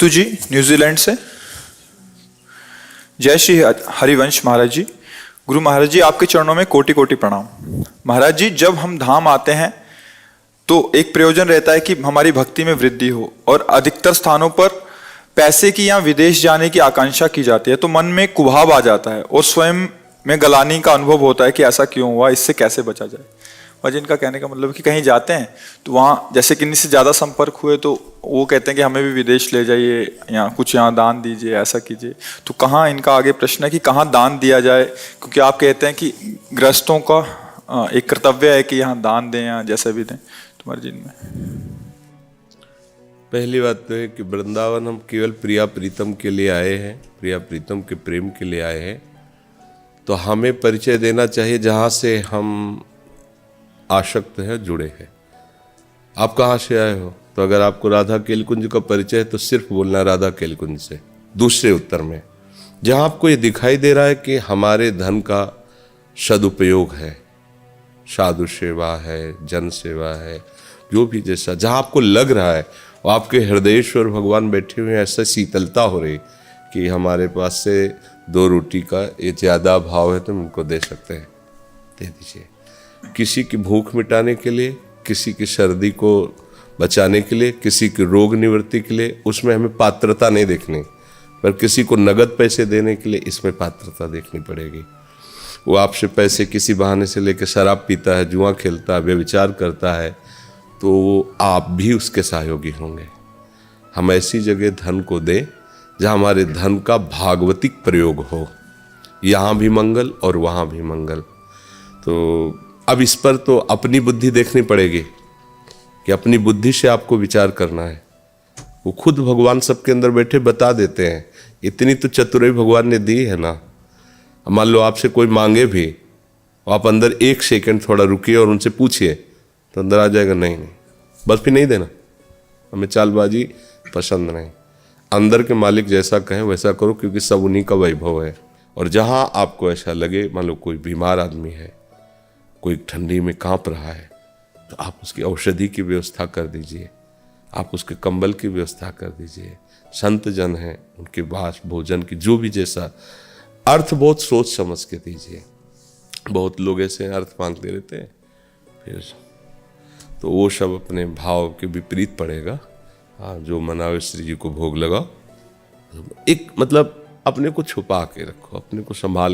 रितु जी New Zealand से। जय श्री हरिवंश महाराज जी। गुरु महाराज जी आपके चरणों में कोटि कोटि प्रणाम। महाराज जी जब हम धाम आते हैं तो एक प्रयोजन रहता है कि हमारी भक्ति में वृद्धि हो, और अधिकतर स्थानों पर पैसे की या विदेश जाने की आकांक्षा की जाती है, तो मन में कुभाव आ जाता है और स्वयं में गलानी का अनुभव होता है कि ऐसा क्यों हुआ, इससे कैसे बचा जाए। और जिनका कहने का मतलब कि कहीं जाते हैं तो वहाँ जैसे किन्हीं से ज़्यादा संपर्क हुए तो वो कहते हैं कि हमें भी विदेश ले जाइए या कुछ यहाँ दान दीजिए, ऐसा कीजिए। तो कहाँ इनका आगे प्रश्न है कि कहाँ दान दिया जाए, क्योंकि आप कहते हैं कि गृहस्थों का एक कर्तव्य है कि यहाँ दान दें या जैसे भी दें। तुम्हारे जिन में पहली बात तो है कि वृंदावन हम केवल प्रिया प्रीतम के लिए आए हैं, प्रिया प्रीतम के प्रेम के लिए आए हैं। तो हमें परिचय देना चाहिए जहाँ से हम आसक्त है, जुड़े हैं। आप कहाँ से आए हो? तो अगर आपको राधा केलकुंज का परिचय है तो सिर्फ बोलना राधा केलकुंज से। दूसरे उत्तर में जहाँ आपको ये दिखाई दे रहा है कि हमारे धन का सदुपयोग है, साधु सेवा है, जन सेवा है, जो भी जैसा जहाँ आपको लग रहा है और आपके हृदयेश्वर भगवान बैठे हुए हैं, ऐसा शीतलता हो रही कि हमारे पास से 2 रोटी का ये ज़्यादा भाव है तो हम इनको दे सकते हैं, दे दीजिए। किसी की भूख मिटाने के लिए, किसी की सर्दी को बचाने के लिए, किसी की रोग निवृत्ति के लिए, उसमें हमें पात्रता नहीं देखनी, पर किसी को नगद पैसे देने के लिए इसमें पात्रता देखनी पड़ेगी। वो आपसे पैसे किसी बहाने से लेकर शराब पीता है, जुआ खेलता है, व्यभिचार करता है, तो आप भी उसके सहयोगी होंगे। हम ऐसी जगह धन को दें जहाँ हमारे धन का भागवतिक प्रयोग हो, यहाँ भी मंगल और वहाँ भी मंगल। तो अब इस पर तो अपनी बुद्धि देखनी पड़ेगी कि अपनी बुद्धि से आपको विचार करना है। वो खुद भगवान सबके अंदर बैठे बता देते हैं, इतनी तो चतुराई भगवान ने दी है ना। मान लो आपसे कोई मांगे भी, आप अंदर 1 सेकंड थोड़ा रुकिए और उनसे पूछिए, तो अंदर आ जाएगा नहीं नहीं, बस फिर नहीं देना, हमें चालबाजी पसंद नहीं। अंदर के मालिक जैसा कहें वैसा करो, क्योंकि सब उन्हीं का वैभव है। और जहाँ आपको ऐसा लगे, मान लो कोई बीमार आदमी है, कोई ठंडी में कांप रहा है, तो आप उसकी औषधि की व्यवस्था कर दीजिए, आप उसके कंबल की व्यवस्था कर दीजिए। संत जन हैं, उनके वास भोजन की जो भी जैसा अर्थ बहुत सोच समझ के दीजिए। बहुत लोग ऐसे अर्थ मांगते रहते हैं, फिर तो वो सब अपने भाव के विपरीत पड़ेगा। हाँ, जो मनावे श्री जी को भोग लगाओ। एक मतलब अपने को छुपा के रखो, अपने को संभाल